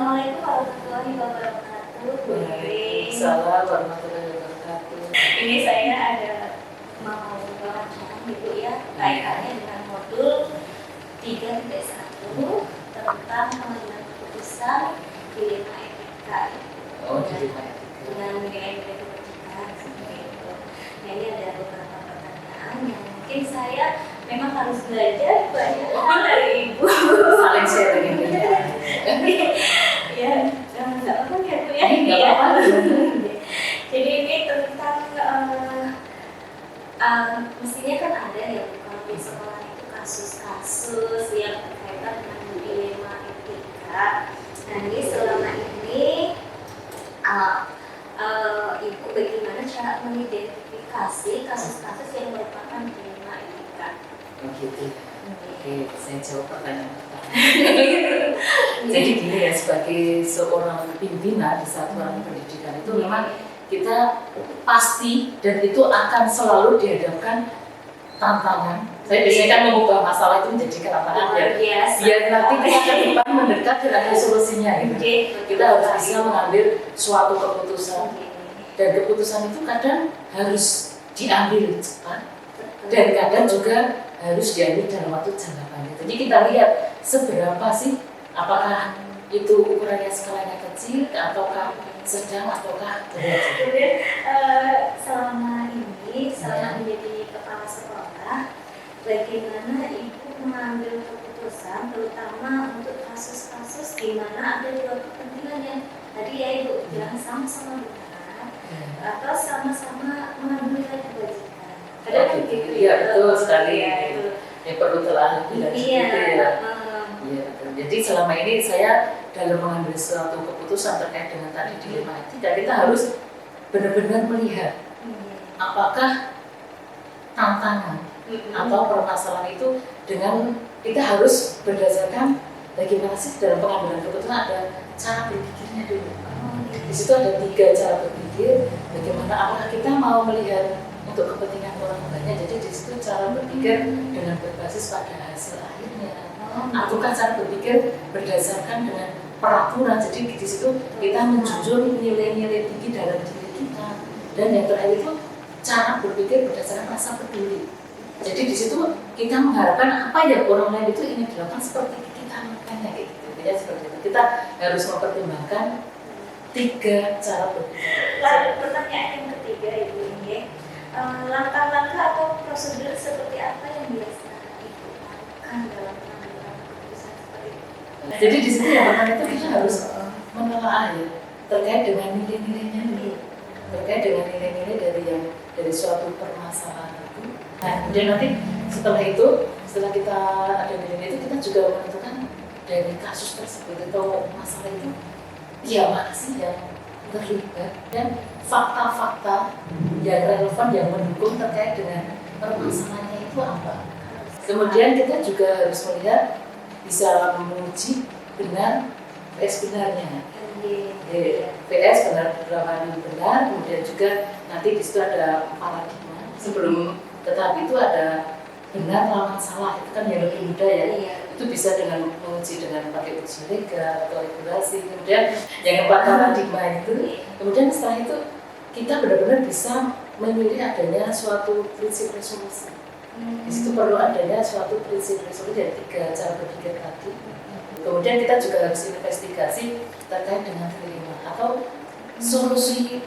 Assalamualaikum warahmatullahi wabarakatuh. Waalaikumsalam warahmatullahi wabarakatuh. Ini saya ada mau wawancara gitu ya, kaitannya dengan modul 3.1 tentang pengambilan keputusan di 5 EPK. Oh, di 5 EPK. Dengan nilai-nilai kebajikan seperti itu. Nah, ini ada beberapa pertanyaan yang mungkin saya memang harus belajar banyak hal dari Ibu. Saling sharing ini ya. Ya, nggak apa-apa ya Bu ya. Nggak apa-apa. Jadi ini tentang mestinya kan ada ya Bu, kalau di sekolah itu kasus-kasus yang berkaitan dengan dilema etika. Nah, ini selama ini Ibu bagaimana cara mengidentifikasi kasus-kasus yang merupakan dilema etika? Oh gitu. Oke, saya jawab pertanyaan pertama. Jadi gini ya, sebagai seorang pimpinan di satuan pendidikan itu memang kita pasti dan itu akan selalu dihadapkan tantangan. Saya biasanya kan mengubah masalah itu menjadi tantangan biar nanti kita ke depan mendekat dan ada solusinya gitu. Kita harus bisa mengambil suatu keputusan dan keputusan itu kadang harus diambil cepat dan kadang juga harus diambil dalam waktu jangka panjang. Jadi kita lihat seberapa sih, apakah itu ukurannya skalanya kecil, ataukah sedang, ataukah berat. Kemudian selama menjadi kepala sekolah, bagaimana Ibu mengambil keputusan, terutama untuk kasus-kasus di mana ada dua kepentingan yang tadi ya Ibu bilang sama-sama benar, atau sama-sama mengambil nilai kebajikan. Ada begitu ya, betul sekali. Ya, Ya perlu telah bilang seperti itu ya. Iya, jadi selama ini saya dalam mengambil suatu keputusan terkait dengan tadi dilema etika, kita harus benar-benar melihat apakah tantangan atau permasalahan itu dengan kita harus berdasarkan bagaimana sih dalam pengambilan keputusan ada cara berpikirnya dulu. Di situ ada 3 cara berpikir, bagaimana apakah kita mau melihat untuk kepentingan orang banyak, jadi di situ cara berpikir dengan berbasis pada hasil akhirnya, ataukah cara berpikir berdasarkan dengan peraturan, jadi di situ kita menjunjung nilai-nilai tinggi dalam diri kita, dan yang terakhir itu cara berpikir berdasarkan rasa peduli. Jadi di situ kita mengharapkan apa yang orang lain itu ingin dilakukan seperti kita lakukannya, gitu ya, seperti itu. Kita harus mempertimbangkan 3 cara berpikir. Lalu pertanyaan yang ketiga Ibu ini, langkah-langkah atau prosedur seperti apa yang biasa Ibu lakukan dalam pengambilan keputusan seperti itu? Jadi di sini yang pertama itu kita harus menelaah ya, terkait dengan nilai-nilainya dulu, terkait dengan nilai-nilai dari suatu permasalahan itu. Nah, kemudian nanti setelah kita ada nilai itu, kita juga menentukan dari kasus tersebut atau masalah itu, ya mana sih yang terlibat dan fakta-fakta yang relevan yang mendukung terkait dengan permasalahannya itu apa. Kemudian kita juga harus melihat bisa menguji benar PS benarnya. PS benar-benar benar, kemudian juga nanti di situ ada paradigma sebelum tetapi itu ada benar lawan salah, itu kan yang lebih mudah ya. Itu bisa dengan menguji dengan pakai uji lega atau regulasi. Kemudian yang keempat paradigma itu, kemudian setelah itu kita benar-benar bisa memilih adanya suatu prinsip resolusi. Di situ perlu adanya suatu prinsip resolusi dari 3 cara berpikir tadi. Kemudian kita juga harus investigasi terkait dengan dilema atau solusi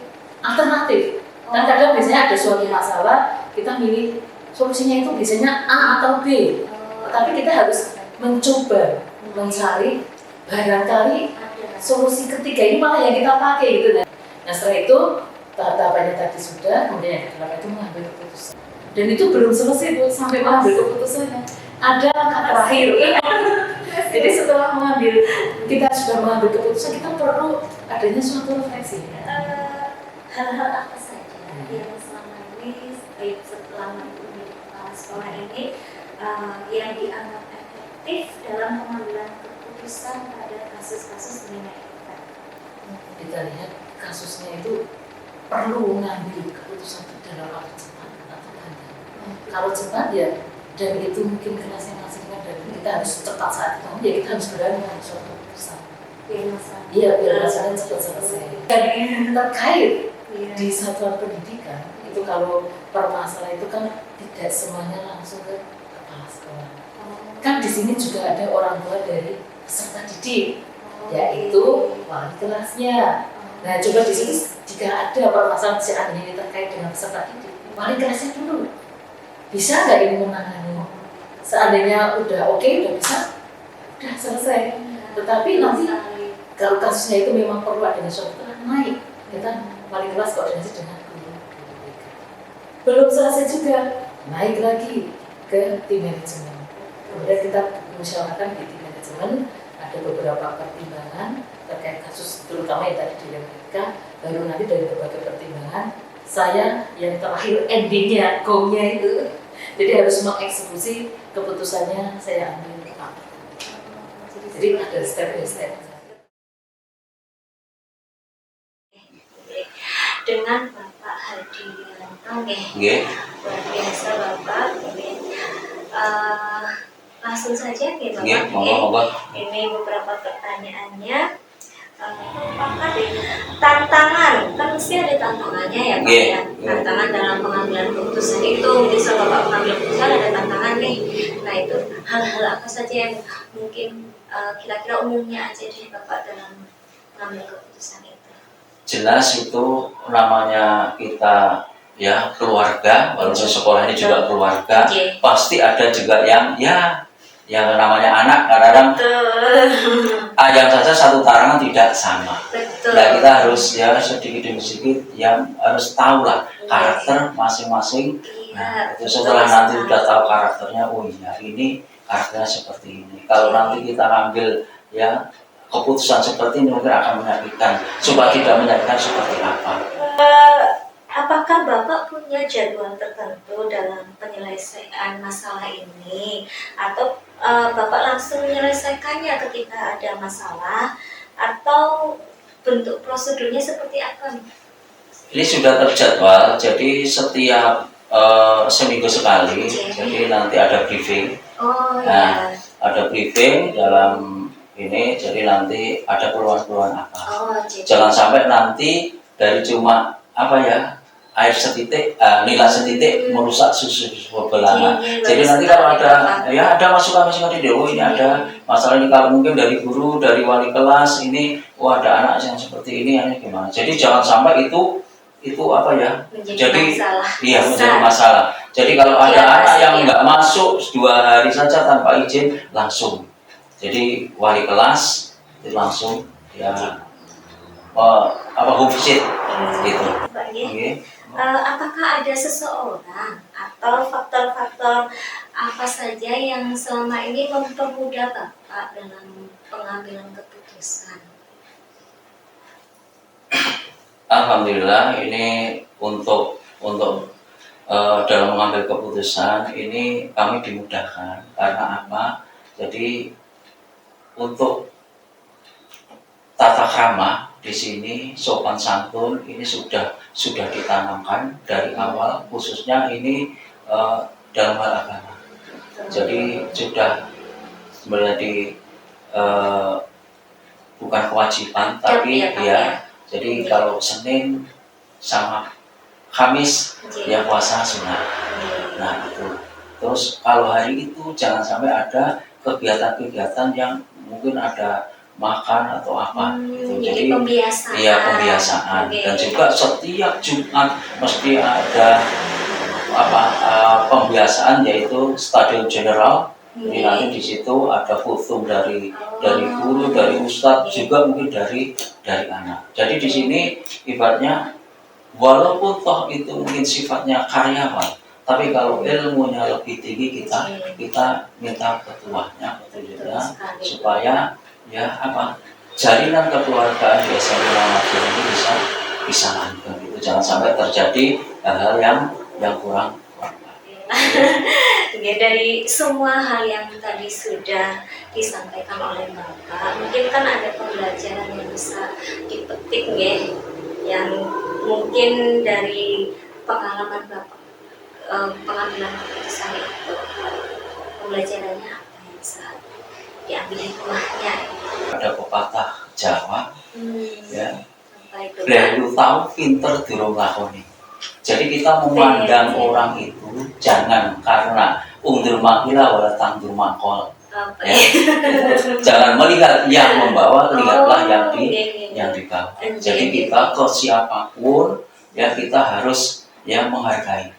alternatif. Kan kadang biasanya ada suatu masalah, kita milih solusinya itu biasanya A atau B. Tapi kita harus mencoba mencari barangkali solusi ketiga ini malah yang kita pakai gitu. Nah setelah itu tahapannya tadi sudah, kemudian yang kedua itu mengambil keputusan. Dan itu belum selesai Bu, sampai mengambil keputusannya. Ada kata terakhir. Jadi setelah kita sudah mengambil keputusan, kita perlu adanya suatu refleksi. Hal-hal apa saja yang selama ini setelah menjadi kepala sekolah ini yang dianggap efektif dalam pengambilan keputusan pada kasus-kasus dilema etika? Kita lihat kasusnya itu perlu mengambil keputusan dalam waktu cepat atau panjang. Kalau cepat ya, dan itu mungkin kelasnya masih ringan dan kita harus cepat saat itu, ya kita harus berani mengambil suatu keputusan. Iya, biar masalahnya cepat selesai. Dan terkait di satuan pendidikan itu kalau permasalahan itu kan tidak semuanya langsung ke kepala sekolah. Kan di sini juga ada orang tua dari peserta didik, yaitu wali kelasnya. Nah, coba di sini jika ada permasalahan seandainya ini terkait dengan peserta didik, wali kelasnya dulu bisa nggak ini menangani? Seandainya udah oke, udah bisa, udah selesai. Tetapi nanti kalau kasusnya itu memang perlu adanya suatu naik, kita wali kelas koordinasi dengan guru. Belum selesai juga, naik lagi ke tim manajemen. Kemudian kita musyawarahkan di tim manajemen, ada beberapa pertimbangan terkait kasus terutama yang tadi dilakukan, baru nanti dari berbagai pertimbangan saya yang terakhir endingnya, go-nya itu, jadi harus mengeksekusi keputusannya saya ambil. Jadi ada step by step. Dengan Bapak Hadi Wiranto, luar biasa Bapak. Langsung saja ya Bapak. Ini beberapa pertanyaannya. Apakah tantangan, kan mesti ada tantangannya ya Pak ya? Tantangan dalam pengambilan keputusan itu, misal Bapak mengambil keputusan ada tantangan nih. Nah itu hal-hal apa saja yang mungkin kira-kira umumnya aja deh Bapak dalam mengambil keputusan itu? Jelas itu namanya kita ya keluarga, walaupun sekolah ini juga keluarga, pasti ada juga yang namanya anak kadang-kadang ayam saja satu tarangan tidak sama. Nah kita harus ya sedikit demi sedikit yang harus tahu lah karakter masing-masing. Nah itu setelah nanti sudah tahu karakternya, oh iya ini karakternya seperti ini. Kalau nanti kita ambil ya keputusan seperti ini mungkin akan menyakitkan. Coba tidak menyakitkan seperti apa? Apakah Bapak punya jadwal tertentu dalam penyelesaian masalah ini, atau Bapak langsung menyelesaikannya ketika ada masalah, atau bentuk prosedurnya seperti apa? Ini sudah terjadwal, jadi setiap seminggu sekali, jadi nanti ada briefing. Nah, ada briefing dalam ini, jadi nanti ada keluhan-keluhan apa. Jangan sampai nanti dari cuma apa ya, air setitik, nila setitik merusak susu bebelangan. Jadi nanti kalau ada masukan-masukan di ini ada masalah ini, kalau mungkin dari guru, dari wali kelas ini, ada anak yang seperti ini gimana. Jadi jangan sampai itu apa ya? Menjadi masalah. Jadi kalau ada anak yang nggak masuk 2 hari saja tanpa izin langsung. Jadi wali kelas itu langsung ya home visit gitu. Apakah ada seseorang atau faktor-faktor apa saja yang selama ini mempermudah Bapak dalam pengambilan keputusan? Alhamdulillah ini untuk dalam mengambil keputusan ini kami dimudahkan karena apa? Jadi untuk tata krama di sini sopan santun ini sudah ditanamkan dari awal, khususnya ini dalam hal agama. Jadi sudah menjadi bukan kewajiban tapi jadi kalau Senin sama Kamis ya puasa sunnah. Nah itu. Terus kalau hari itu jangan sampai ada kegiatan-kegiatan yang mungkin ada makan atau apa gitu. Jadi pembiasaan. Dan juga setiap Jumat mesti ada pembiasaan, yaitu stadion general. Jadi nanti di situ ada kultum dari guru, dari ustadz, juga mungkin dari anak. Jadi di sini ibaratnya walaupun toh itu mungkin sifatnya karyawan, tapi kalau ilmunya lebih tinggi kita minta ketuanya supaya jalinan kekeluargaan di SMP Muhammadiyah ini bisa langgeng gitu. Jangan sampai terjadi hal-hal yang kurang. Dari semua hal yang tadi sudah disampaikan oleh Bapak, mungkin kan ada pembelajaran yang bisa dipetik yang mungkin dari pengalaman Bapak pengambilan keputusan itu, pembelajarannya apa yang bisa diambil hikmahnya? Ada pepatah Jawa, ya. Apa itu? Beliau tahu pinter durung lakoni. Jadi kita memandang orang itu jangan karena undur makila wala tangdur makol. Apa Ya. ya? Jangan melihat yang membawa, lihatlah yang iya. yang dibawa. Jadi kita ke siapapun ya kita harus ya menghargai.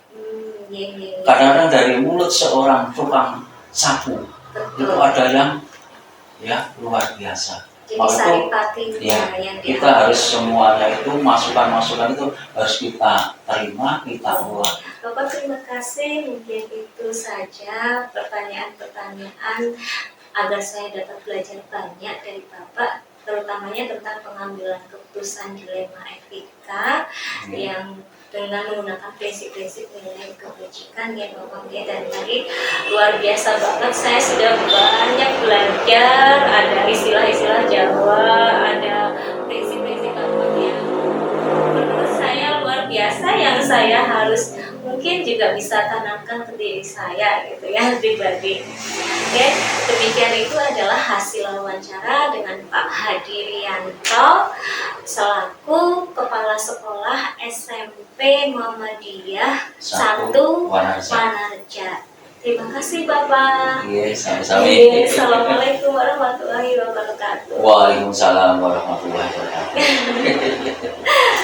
Iya. Kadang-kadang dari mulut seorang tukang sapu itu ada yang ya luar biasa. Jadi saripatinya Ya, yang kita harus semuanya itu masukan-masukan itu harus kita terima, kita olah. Bapak terima kasih, mungkin itu saja pertanyaan-pertanyaan agar saya dapat belajar banyak dari Bapak, terutamanya tentang pengambilan keputusan dilema etika yang dengan menggunakan prinsip-prinsip nilai kebajikan ya Bapak ya. Dan tadi luar biasa banget, saya sudah banyak belajar, ada istilah-istilah Jawa, ada prinsip-prinsip apa yang menurut saya luar biasa yang saya harus mungkin juga bisa tanamkan ke diri saya gitu ya pribadi. Oke, demikian itu adalah hasil wawancara dengan Pak Hadirianto selaku Kepala Sekolah SMP Muhammadiyah 1 Wanarja. Terima kasih Bapak. Iya, sama-sama. Assalamualaikum warahmatullahi wabarakatuh. Waalaikumsalam warahmatullahi wabarakatuh.